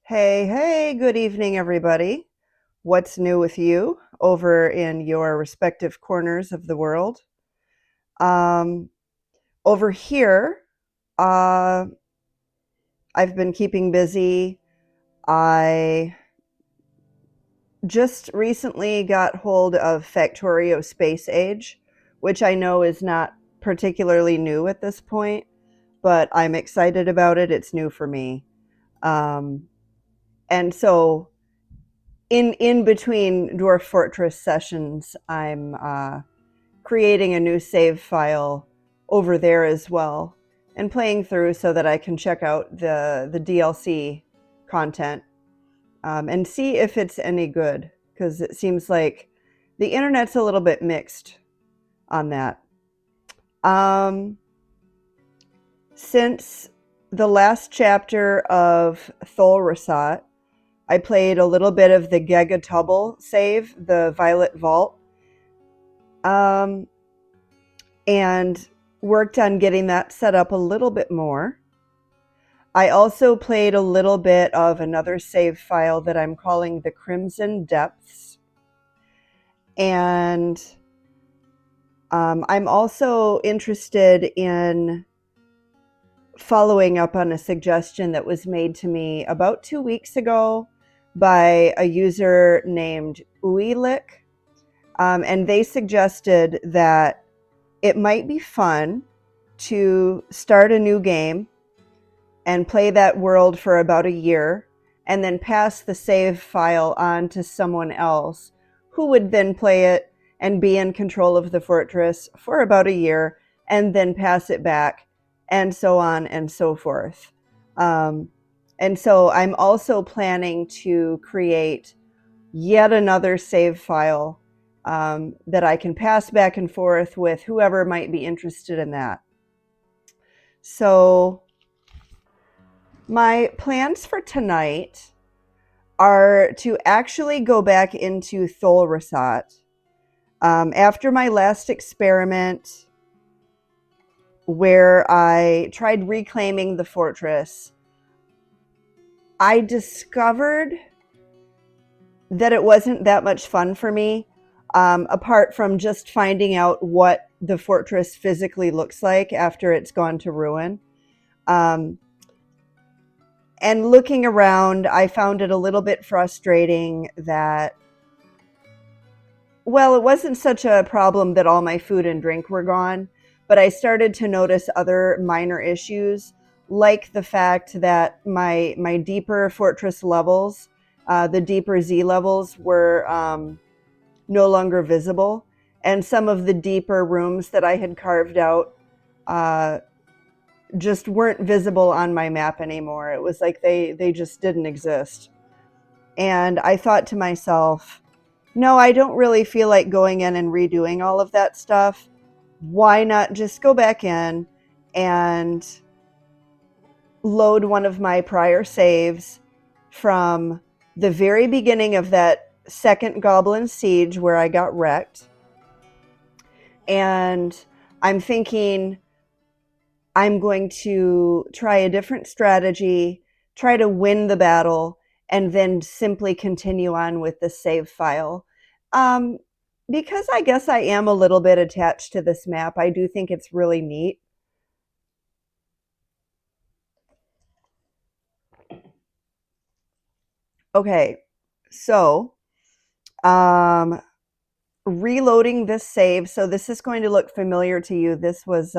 Hey, hey, good evening, everybody. What's new with you over in your respective corners of the world? Um, Over here, uh, I've been keeping busy. I just recently got hold of Factorio Space Age, which I know is not particularly new at this point, but I'm excited about it. It's new for me. Um, and so in between Dwarf Fortress sessions, I'm creating a new save file over there as well and playing through so that I can check out the DLC content and see if it's any good, because it seems like the internet's a little bit mixed on that. Um, since the last chapter of Tholrosat, I played a little bit of the Gegatubble save, the Violet Vault, and worked on getting that set up a little bit more. I also played a little bit of another save file that I'm calling the Crimson Depths. And I'm also interested in following up on a suggestion that was made to me about 2 weeks ago by a user named Uilik. And they suggested that it might be fun to start a new game and play that world for about a year and then pass the save file on to someone else who would then play it and be in control of the fortress for about a year and then pass it back, and so on and so forth. And so I'm also planning to create yet another save file that I can pass back and forth with whoever might be interested in that. So my plans for tonight are to actually go back into Tholrosat. After my last experiment where I tried reclaiming the fortress, I discovered that it wasn't that much fun for me, apart from just finding out what the fortress physically looks like after it's gone to ruin. And looking around, I found it a little bit frustrating that, well, it wasn't such a problem that all my food and drink were gone, but I started to notice other minor issues, like the fact that my deeper fortress levels, the deeper Z levels, were no longer visible. And some of the deeper rooms that I had carved out just weren't visible on my map anymore. It was like they just didn't exist. And I thought to myself, no, I don't really feel like going in and redoing all of that stuff. Why not just go back in and load one of my prior saves from the very beginning of that second Goblin Siege where I got wrecked. And I'm thinking I'm going to try a different strategy, try to win the battle, and then simply continue on with the save file. Because I guess I am a little bit attached to this map. I do think it's really neat. Okay, so reloading this save. So this is going to look familiar to you. This was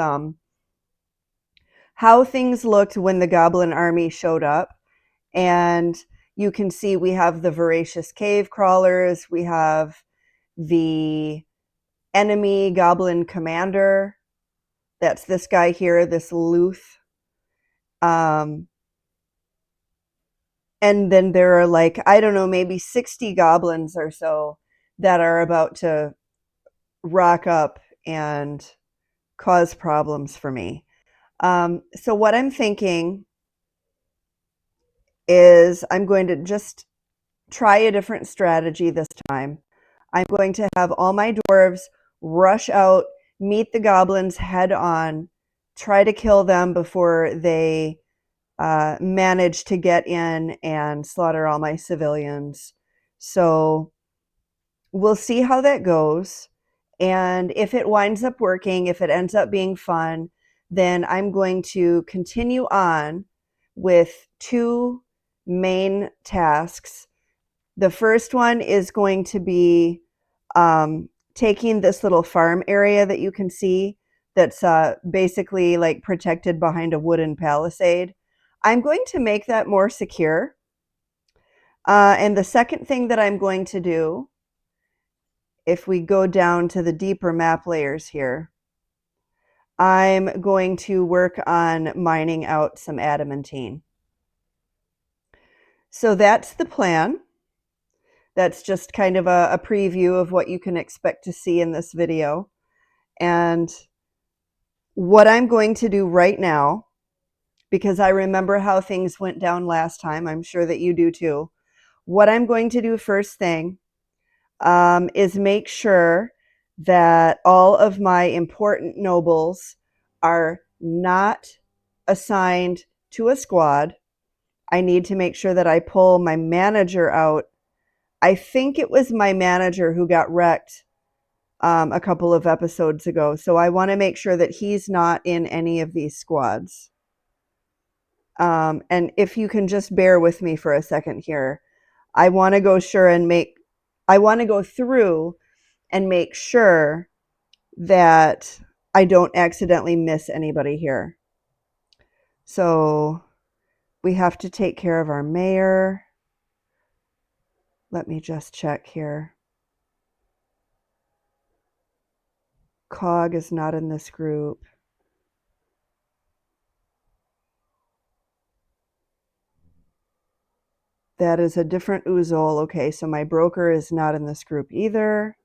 how things looked when the goblin army showed up. And you can see we have the voracious cave crawlers. We have the enemy goblin commander. That's this guy here, this Luth. And then there are, like, I don't know, maybe 60 goblins or so that are about to rock up and cause problems for me. So what I'm thinking is I'm going to just try a different strategy this time. I'm going to have all my dwarves rush out, meet the goblins head on, try to kill them before they manage to get in and slaughter all my civilians. So we'll see how that goes. And if it winds up working, if it ends up being fun, then I'm going to continue on with 2 main tasks. The first one is going to be taking this little farm area that you can see that's basically like protected behind a wooden palisade. I'm going to make that more secure. And the second thing that I'm going to do, if we go down to the deeper map layers here, I'm going to work on mining out some adamantine. So that's the plan. That's just kind of a preview of what you can expect to see in this video. And what I'm going to do right now, because I remember how things went down last time, I'm sure that you do too. What I'm going to do first thing is make sure that all of my important nobles are not assigned to a squad. I need to make sure that I pull my manager out. I think it was my manager who got wrecked a couple of episodes ago. So I want to make sure that he's not in any of these squads. And if you can just bear with me for a second here, I want to go through and make sure that I don't accidentally miss anybody here. So we have to take care of our mayor. Let me just check here. Cog is not in this group. That is a different Uzol. Okay, so my broker is not in this group either.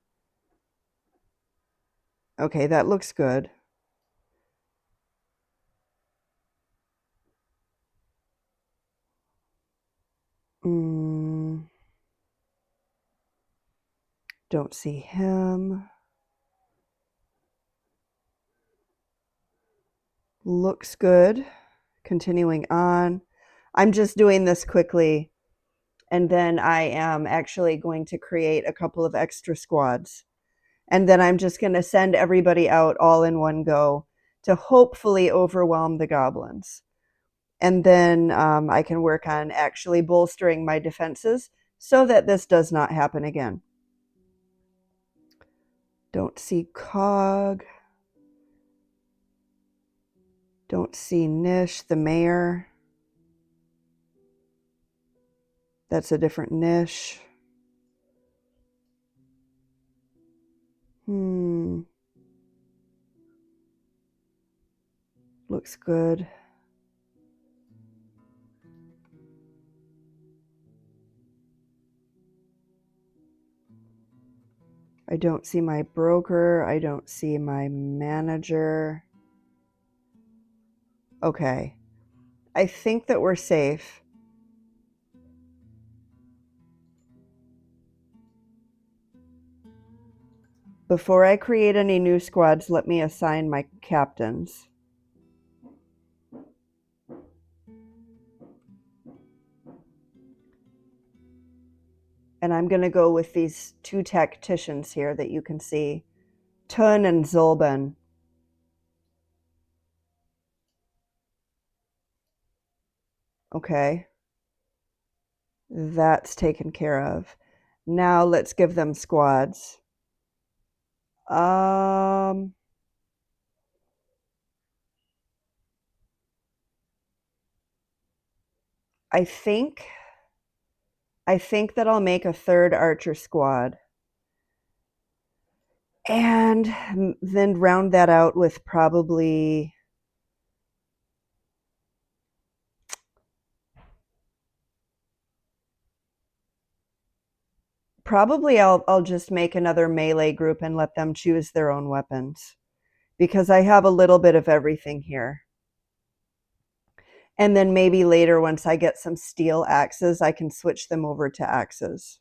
Okay, that looks good. Don't see him. Looks good. Continuing on. I'm just doing this quickly, and then I am actually going to create a couple of extra squads. And then I'm just going to send everybody out all in one go to hopefully overwhelm the goblins. And then I can work on actually bolstering my defenses so that this does not happen again. Don't see Cog. Don't see Nish, the mayor. That's a different Nish. Looks good. I don't see my broker. I don't see my manager. Okay. I think that we're safe. Before I create any new squads, let me assign my captains. And I'm going to go with these 2 tacticians here that you can see, Tun and Zolban. Okay. That's taken care of. Now let's give them squads. I think that I'll make a 3rd archer squad. And then round that out with probably I'll just make another melee group and let them choose their own weapons, because I have a little bit of everything here. And then maybe later, once I get some steel axes, I can switch them over to axes.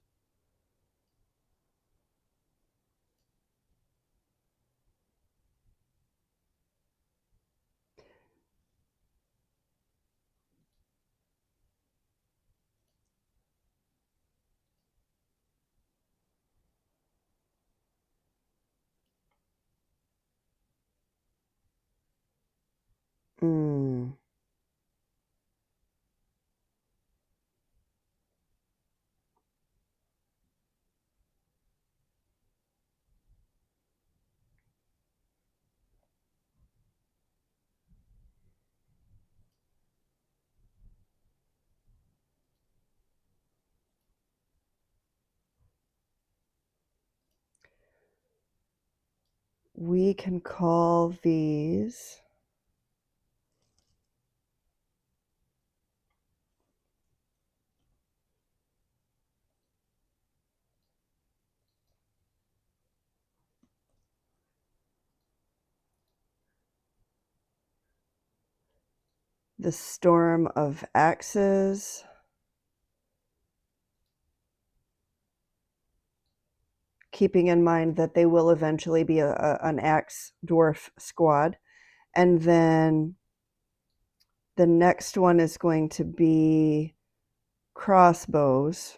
Mm. We can call these the storm of axes, keeping in mind that they will eventually be an axe dwarf squad. And then the next one is going to be crossbows.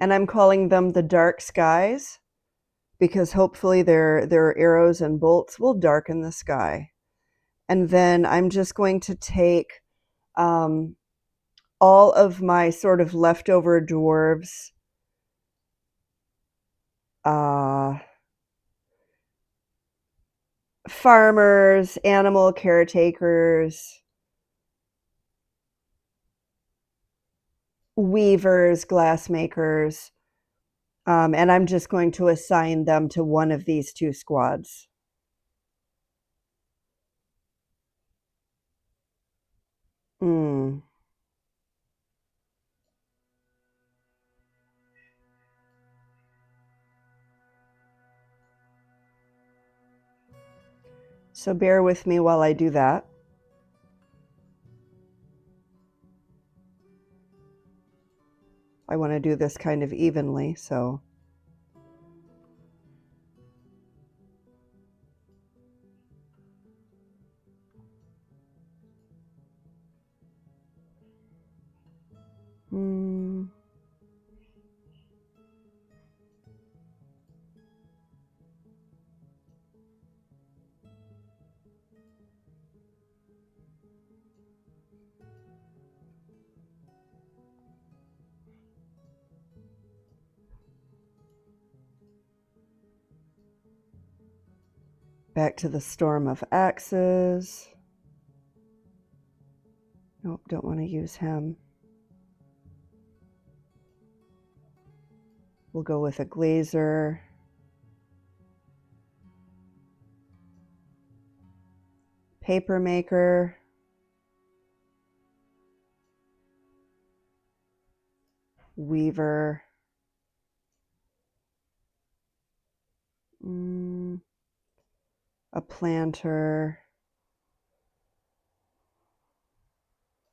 And I'm calling them the dark skies because hopefully their arrows and bolts will darken the sky. And then I'm just going to take all of my sort of leftover dwarves, farmers, animal caretakers, weavers, glassmakers, and I'm just going to assign them to one of these two squads. Mm. So bear with me while I do that. I want to do this kind of evenly, so. Mm. Back to the storm of axes. Nope, don't want to use him. We'll go with a glazer. Paper maker. Weaver. A planter.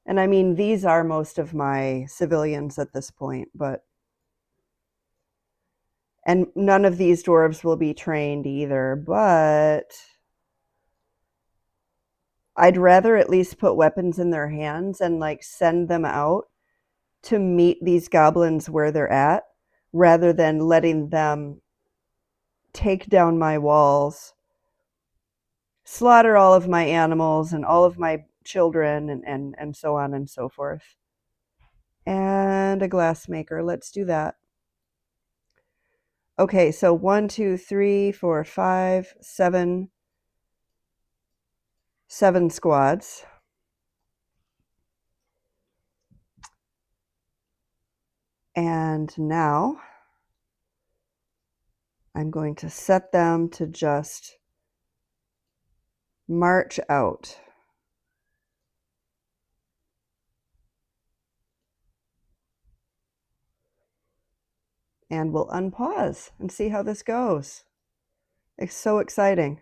And I mean, these are most of my civilians at this point, and none of these dwarves will be trained either, but I'd rather at least put weapons in their hands and like send them out to meet these goblins where they're at, rather than letting them take down my walls, slaughter all of my animals and all of my children, and so on and so forth. And a glassmaker. Let's do that. Okay, so 1, 2, 3, 4, 5, 7 squads. And now I'm going to set them to just march out. And we'll unpause and see how this goes. It's so exciting.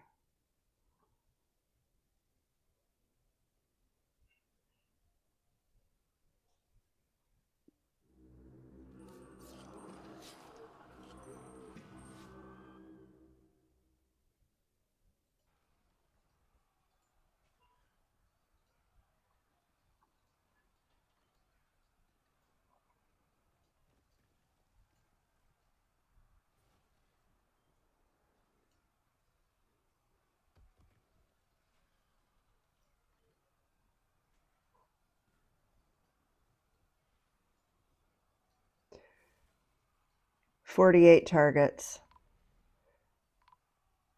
48 targets.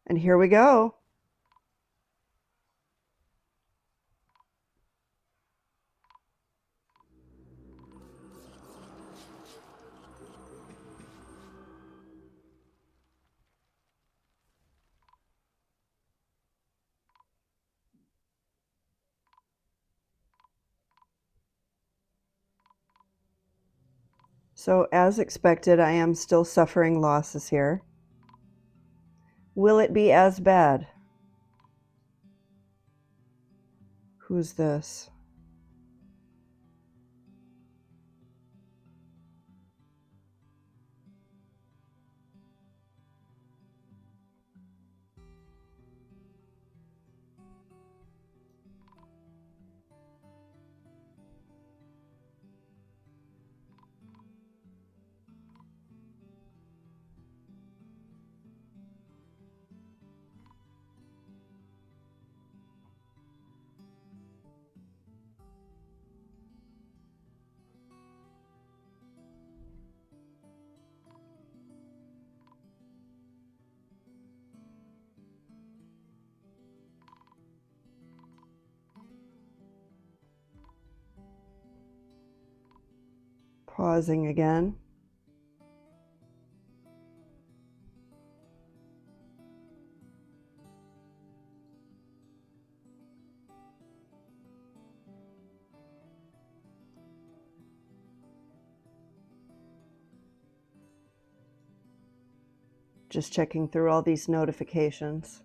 And here we go. So as expected, I am still suffering losses here. Will it be as bad? Who's this? Pausing again. Just checking through all these notifications.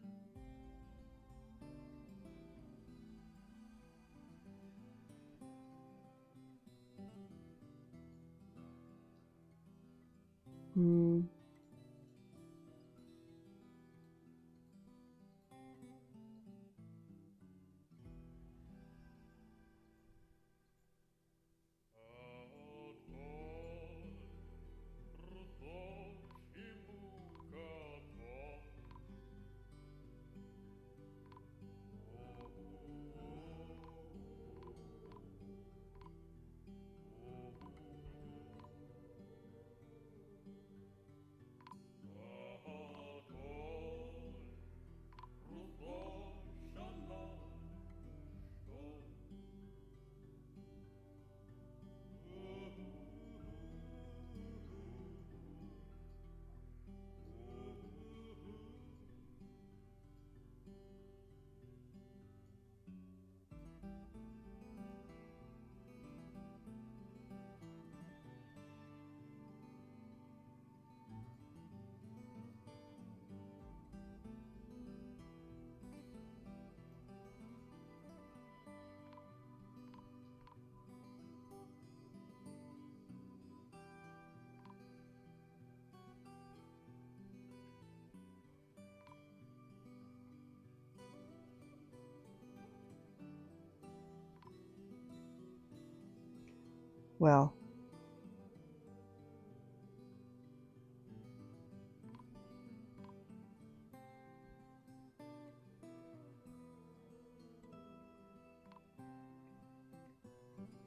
Well,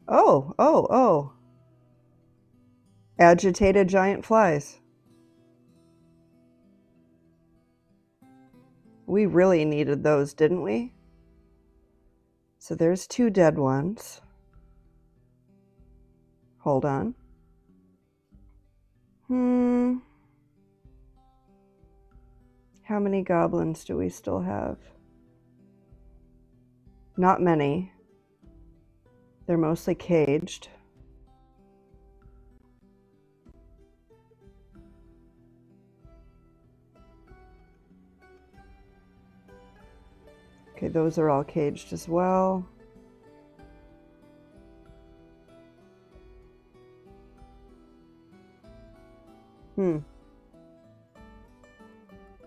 oh. Agitated giant flies. We really needed those, didn't we? So there's 2 dead ones. Hold on. How many goblins do we still have? Not many. They're mostly caged. Okay, those are all caged as well.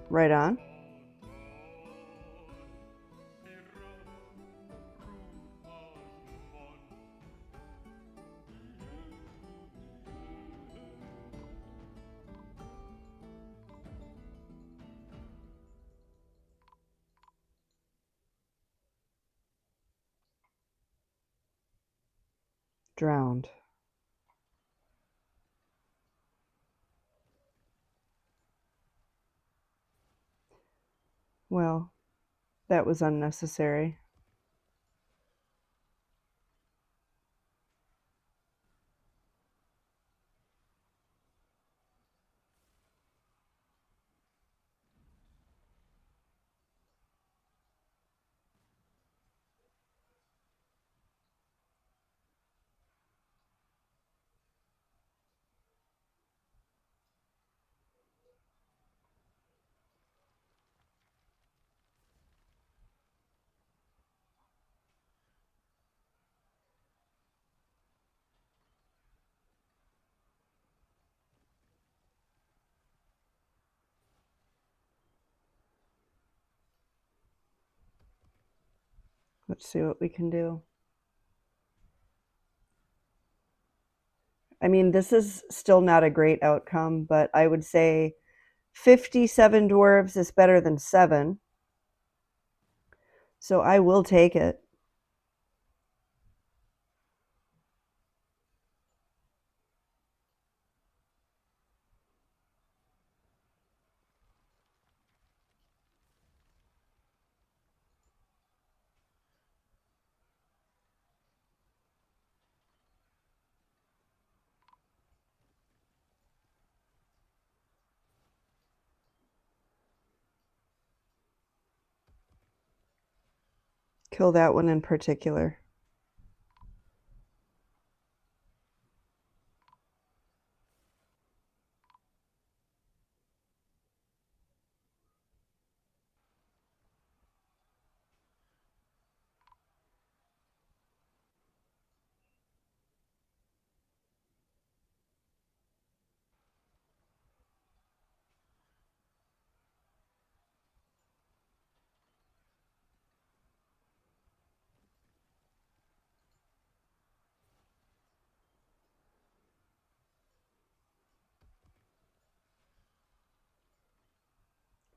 Right on. Drowned. Well, that was unnecessary. Let's see what we can do. I mean, this is still not a great outcome, but I would say 57 dwarves is better than 7. So I will take it. Kill that one in particular.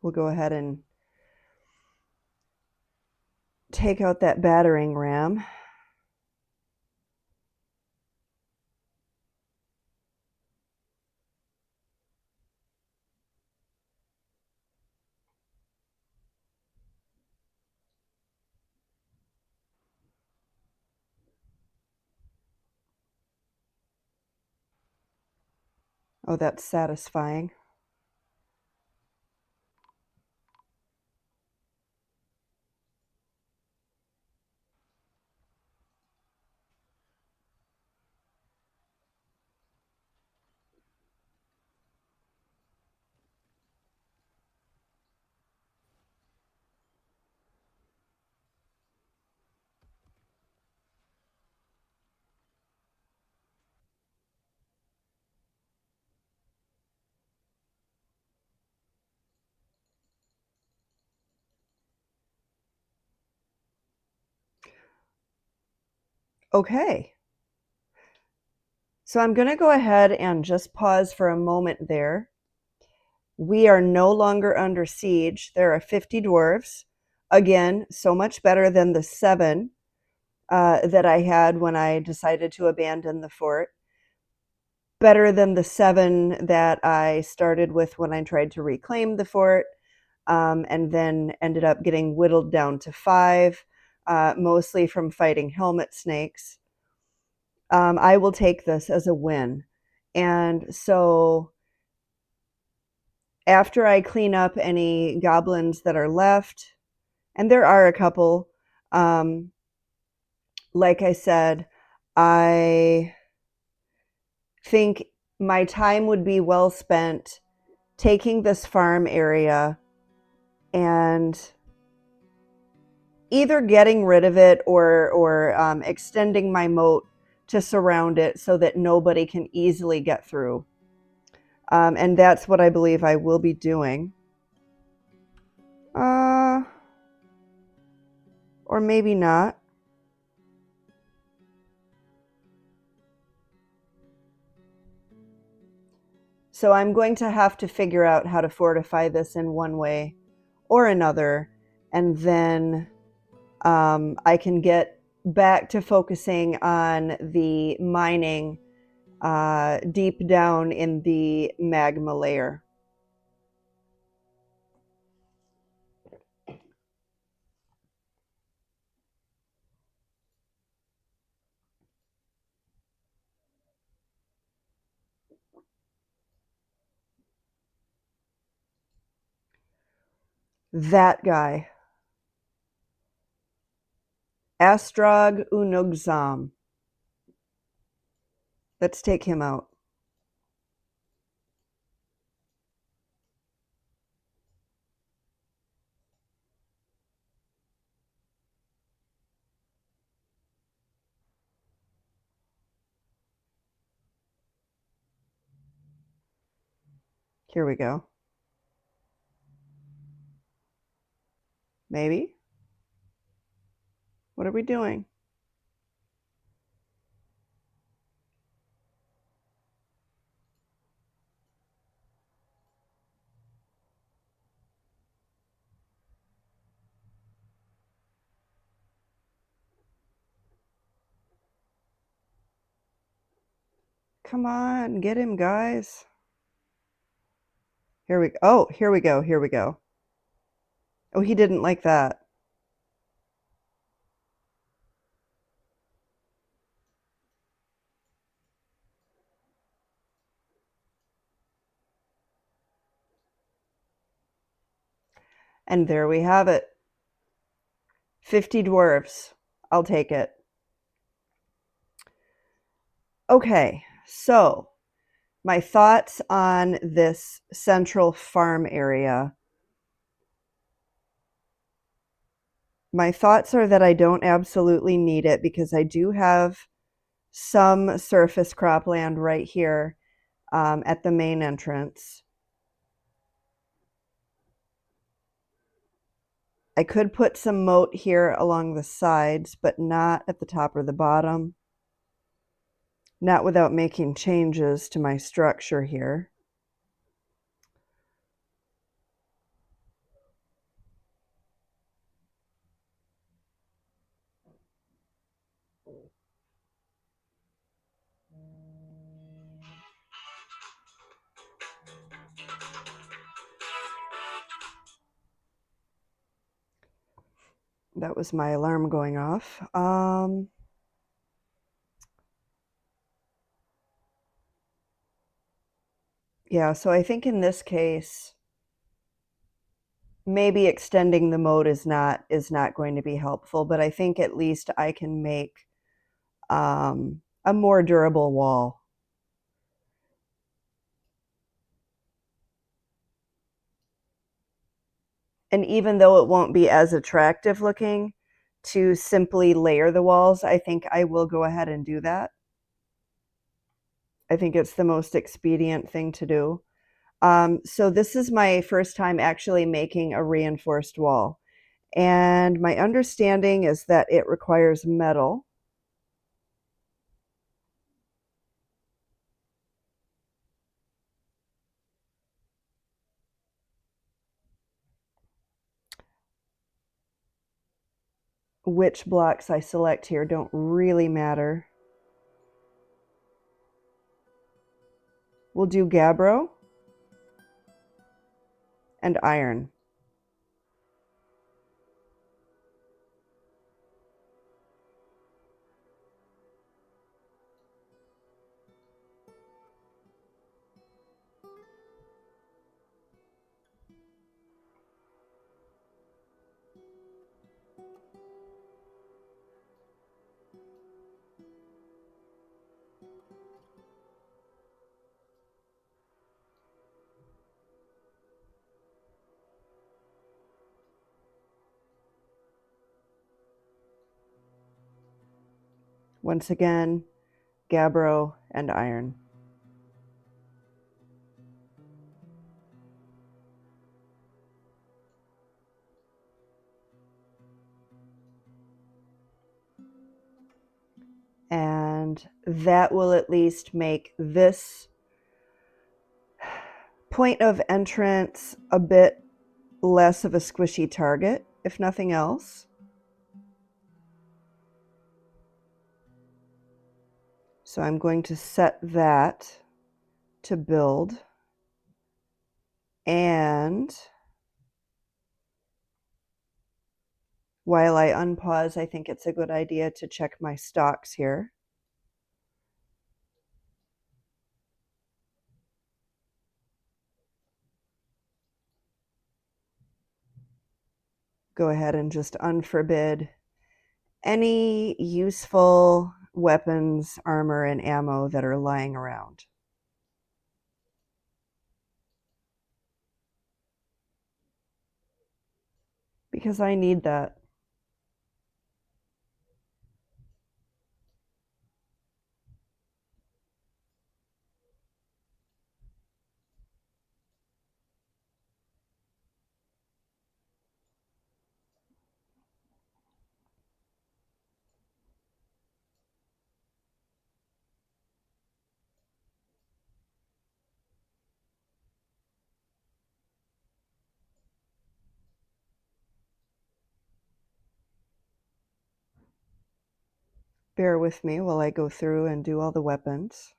We'll go ahead and take out that battering ram. Oh, that's satisfying. Okay. So I'm going to go ahead and just pause for a moment there. We are no longer under siege. There are 50 dwarves. Again, so much better than the 7 that I had when I decided to abandon the fort. Better than the 7 that I started with when I tried to reclaim the fort, and then ended up getting whittled down to 5, mostly from fighting helmet snakes. I will take this as a win. And so after I clean up any goblins that are left, and there are a couple, like I said, I think my time would be well spent taking this farm area and either getting rid of it or extending my moat to surround it so that nobody can easily get through. And that's what I believe I will be doing. Or maybe not. So I'm going to have to figure out how to fortify this in one way or another, and then I can get back to focusing on the mining deep down in the magma layer. That guy. Astrog Unugzam. Let's take him out. Here we go. Maybe? What are we doing? Come on, get him, guys. Here we go. Oh, here we go. Here we go. Oh, he didn't like that. And there we have it. 50 dwarves. I'll take it. Okay, so my thoughts on this central farm area. My thoughts are that I don't absolutely need it because I do have some surface cropland right here at the main entrance. I could put some moat here along the sides, but not at the top or the bottom. Not without making changes to my structure here. That was my alarm going off. Yeah, so I think in this case, maybe extending the moat is not going to be helpful, but I think at least I can make a more durable wall. And even though it won't be as attractive looking to simply layer the walls, I think I will go ahead and do that. I think it's the most expedient thing to do. So this is my first time actually making a reinforced wall. And my understanding is that it requires metal. Which blocks I select here don't really matter. We'll do gabbro and iron. Once again, gabbro and iron. And that will at least make this point of entrance a bit less of a squishy target, if nothing else. So I'm going to set that to build. And while I unpause, I think it's a good idea to check my stocks here. go ahead and just unforbid any useful weapons, armor, and ammo that are lying around. Because I need that. Bear with me while I go through and do all the weapons.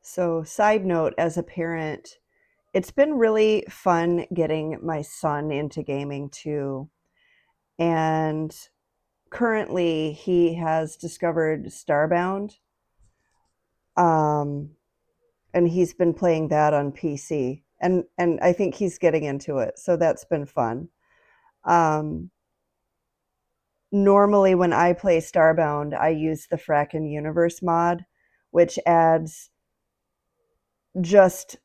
So, side note, as a parent, it's been really fun getting my son into gaming too. And currently, he has discovered Starbound. And he's been playing that on PC. And I think he's getting into it. So that's been fun. Um, Normally, when I play Starbound, I use the Frackin' Universe mod, which adds just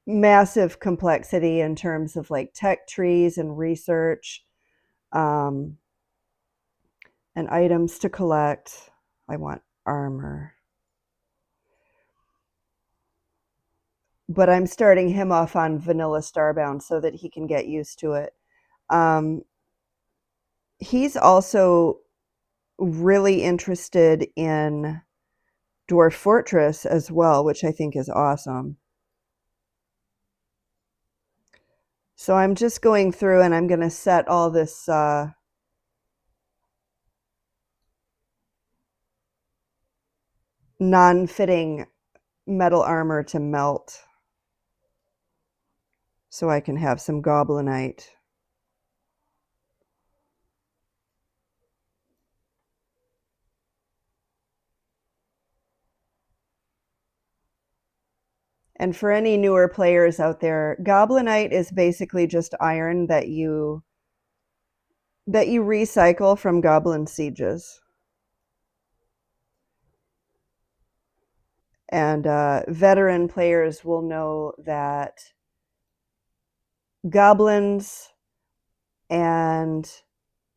massive complexity in terms of like tech trees and research, um, and items to collect. I want armor. But I'm starting him off on vanilla Starbound so that he can get used to it. He's also really interested in Dwarf Fortress as well, which I think is awesome. So I'm just going through and I'm going to set all this non-fitting metal armor to melt so I can have some goblinite. And for any newer players out there, goblinite is basically just iron that you recycle from goblin sieges. And veteran players will know that goblins and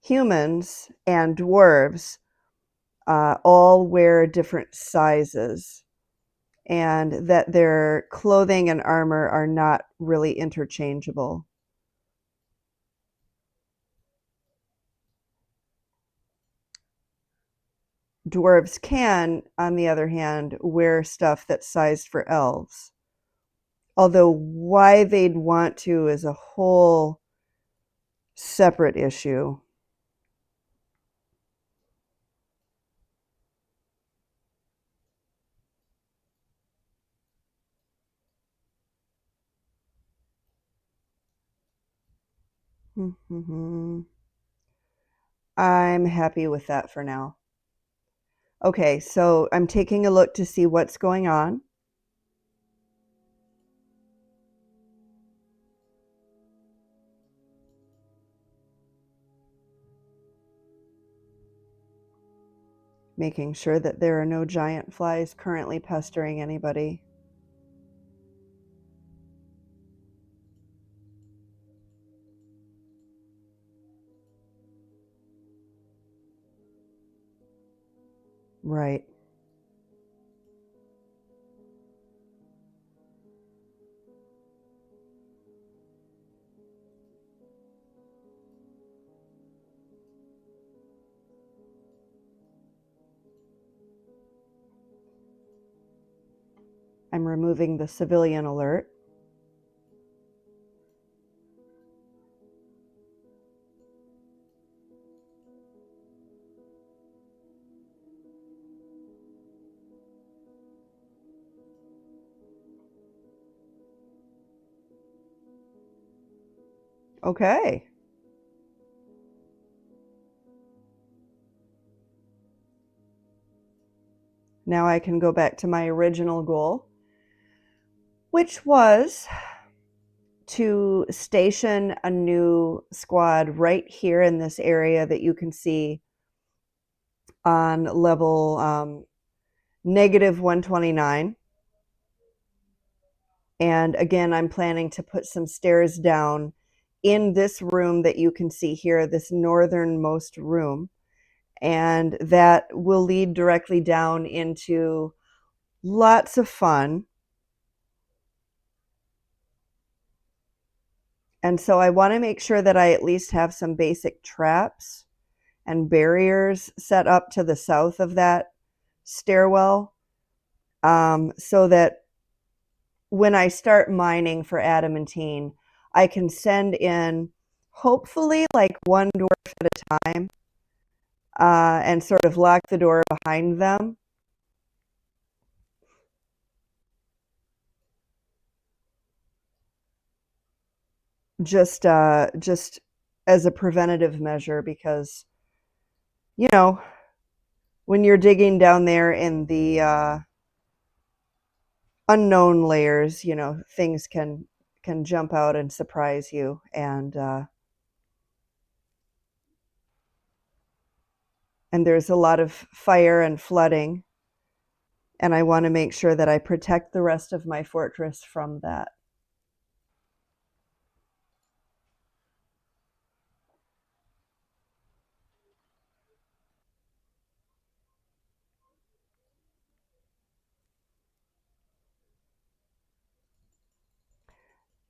humans and dwarves all wear different sizes, and that their clothing and armor are not really interchangeable. Dwarves can, on the other hand, wear stuff that's sized for elves. Although why they'd want to is a whole separate issue. I'm happy with that for now. Okay, so I'm taking a look to see what's going on. Making sure that there are no giant flies currently pestering anybody. Right. I'm removing the civilian alert. Okay. Now I can go back to my original goal, which was to station a new squad right here in this area that you can see on level negative 129. And again, I'm planning to put some stairs down in this room that you can see here, this northernmost room. And that will lead directly down into lots of fun. And so I want to make sure that I at least have some basic traps and barriers set up to the south of that stairwell, so that when I start mining for adamantine, I can send in hopefully like one dwarf at a time, and sort of lock the door behind them. Just as a preventative measure, because you know when you're digging down there in the unknown layers, things can jump out and surprise you, and there's a lot of fire and flooding, and I want to make sure that I protect the rest of my fortress from that.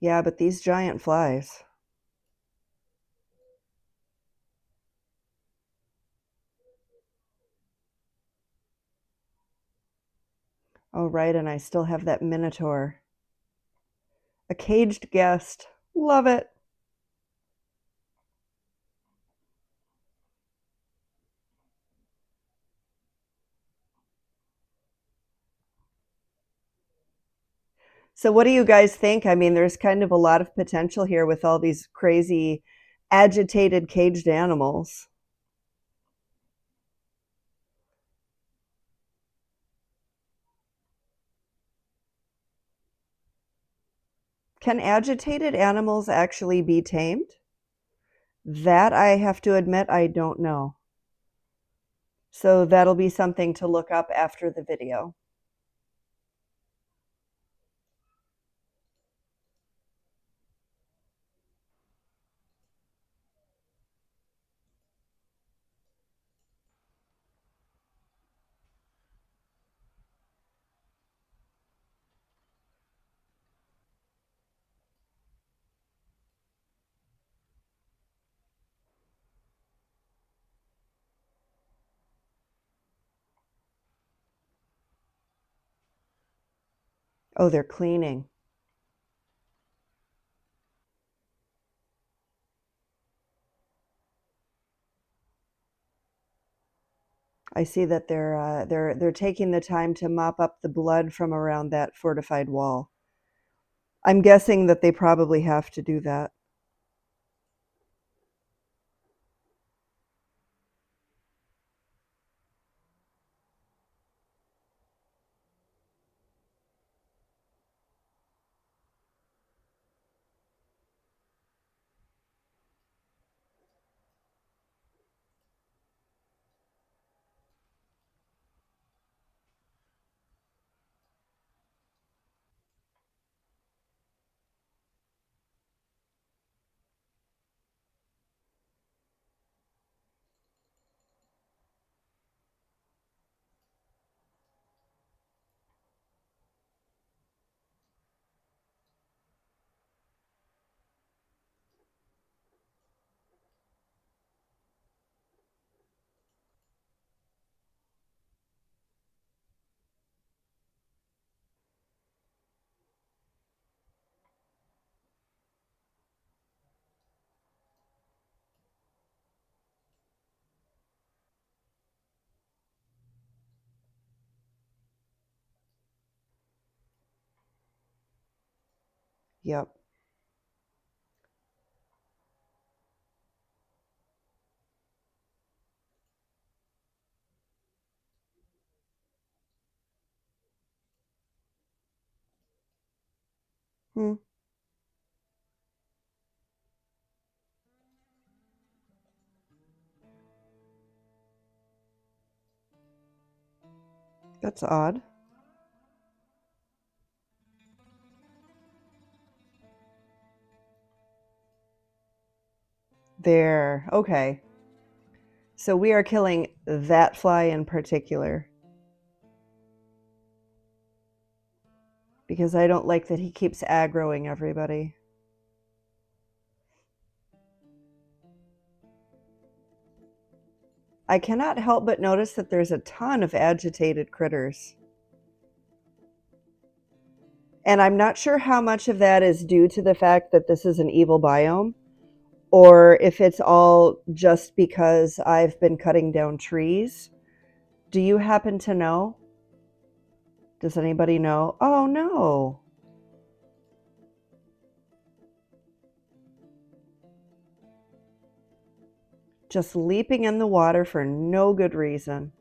Yeah, but these giant flies. Oh, right, and I still have that minotaur. A caged guest. Love it. So what do you guys think? I mean, there's kind of a lot of potential here with all these crazy agitated caged animals. Can agitated animals actually be tamed? That I have to admit I don't know. So that'll be something to look up after the video. Oh, they're cleaning. I see that they're taking the time to mop up the blood from around that fortified wall. I'm guessing that they probably have to do that. Yep. Hmm. That's odd. There. Okay. So we are killing that fly in particular because I don't like that he keeps aggroing everybody. I cannot help but notice that there's a ton of agitated critters. And I'm not sure how much of that is due to the fact that this is an evil biome, or if it's all just because I've been cutting down trees. Do you happen to know? Does anybody know? Oh no. Just leaping in the water for no good reason.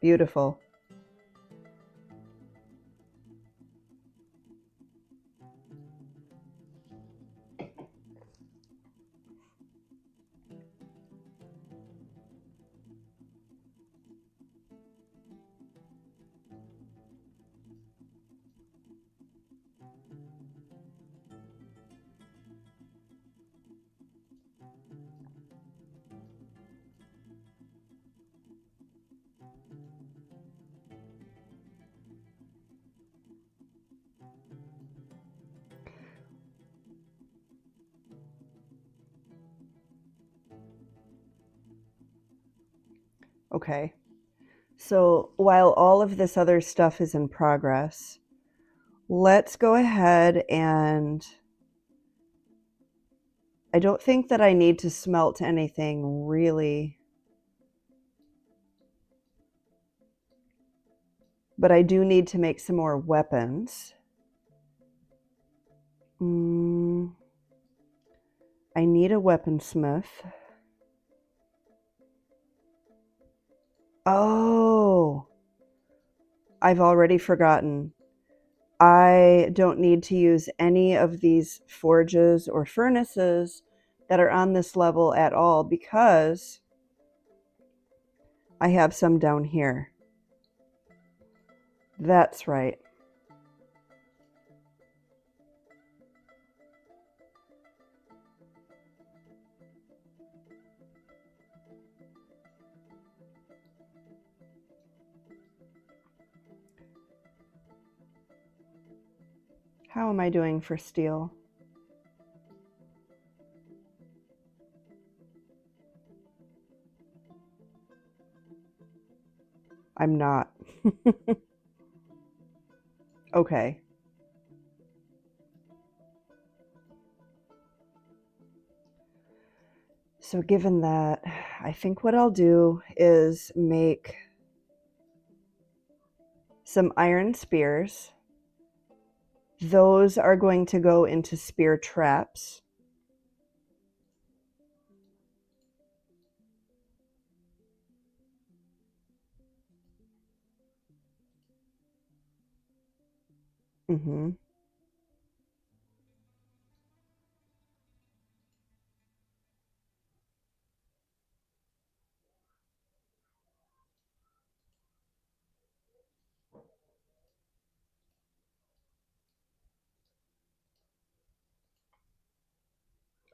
Beautiful. Okay. So while all of this other stuff is in progress, let's go ahead and I don't think that I need to smelt anything really, but I do need to make some more weapons. I need a weaponsmith. Oh, I've already forgotten. I don't need to use any of these forges or furnaces that are on this level at all because I have some down here. That's right. How am I doing for steel? I'm not. Okay. So given that, I think what I'll do is make some iron spears. Those are going to go into spear traps. Mm-hmm.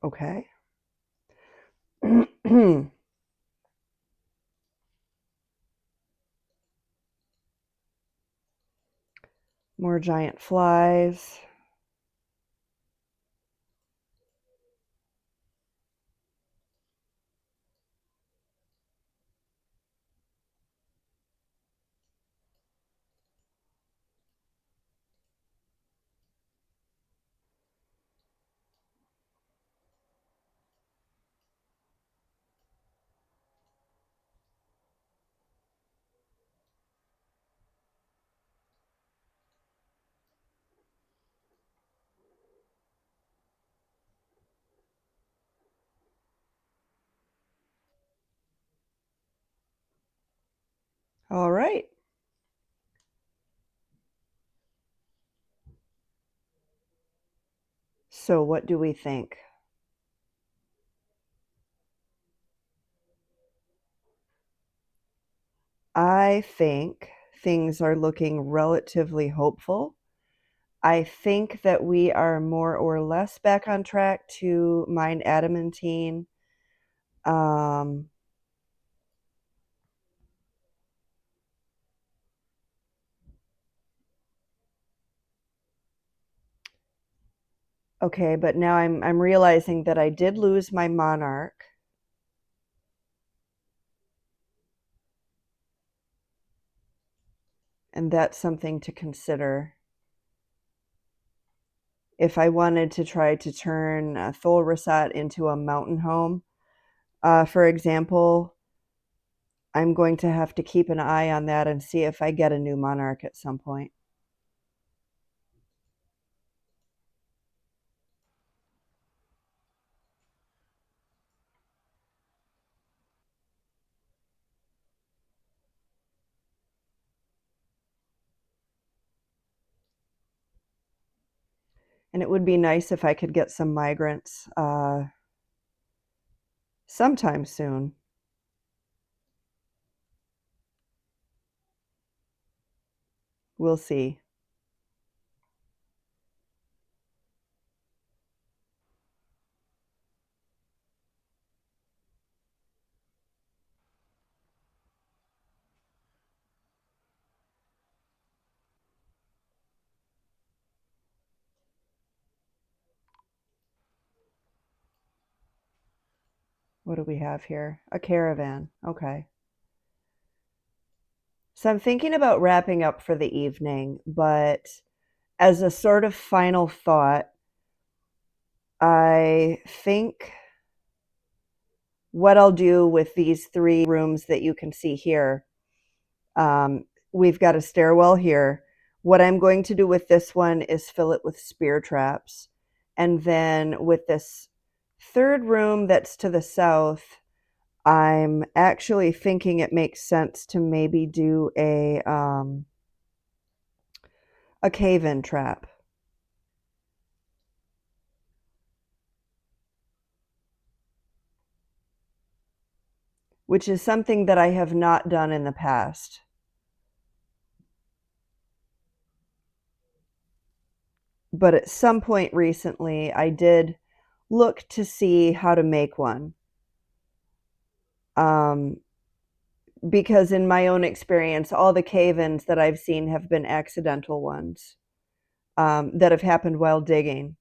Okay. More giant flies. All right. So what do we think? I think things are looking relatively hopeful. I think that we are more or less back on track to mine adamantine. Um, okay, but now I'm realizing that I did lose my monarch. And that's something to consider. If I wanted to try to turn Tholrosat into a mountain home, for example, I'm going to have to keep an eye on that and see if I get a new monarch at some point. And it would be nice if I could get some migrants sometime soon. We'll see. What do we have here? A caravan. Okay. So I'm thinking about wrapping up for the evening, but as a sort of final thought, I think what I'll do with these 3 rooms that you can see here, we've got a stairwell here. What I'm going to do with this one is fill it with spear traps. And then with this 3rd room that's to the south, I'm actually thinking it makes sense to maybe do a cave-in trap. Which is something that I have not done in the past. But at some point recently, I did look to see how to make one. Because in my own experience, all the cave-ins that I've seen have been accidental ones that have happened while digging.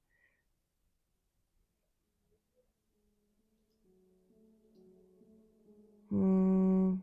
Hmm.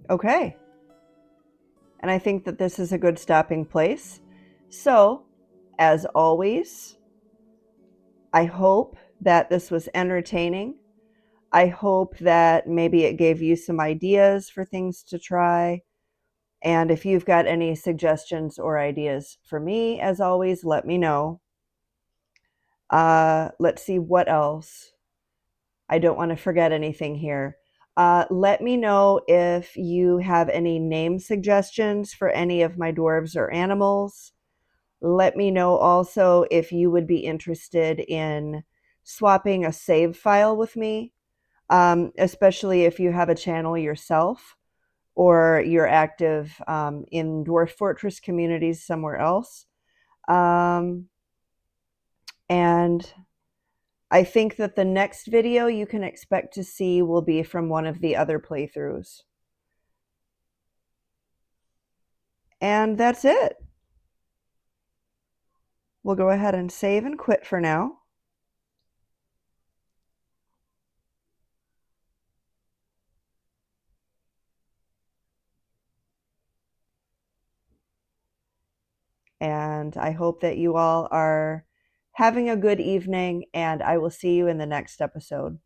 Okay. And I think that this is a good stopping place. So, as always, I hope that this was entertaining. I hope that maybe it gave you some ideas for things to try. And if you've got any suggestions or ideas for me, as always, let me know. Let's see what else. I don't want to forget anything here. Let me know if you have any name suggestions for any of my dwarves or animals. Let me know also if you would be interested in swapping a save file with me, especially if you have a channel yourself or you're active in Dwarf Fortress communities somewhere else. And I think that the next video you can expect to see will be from one of the other playthroughs. And that's it. We'll go ahead and save and quit for now. And I hope that you all are having a good evening, and I will see you in the next episode.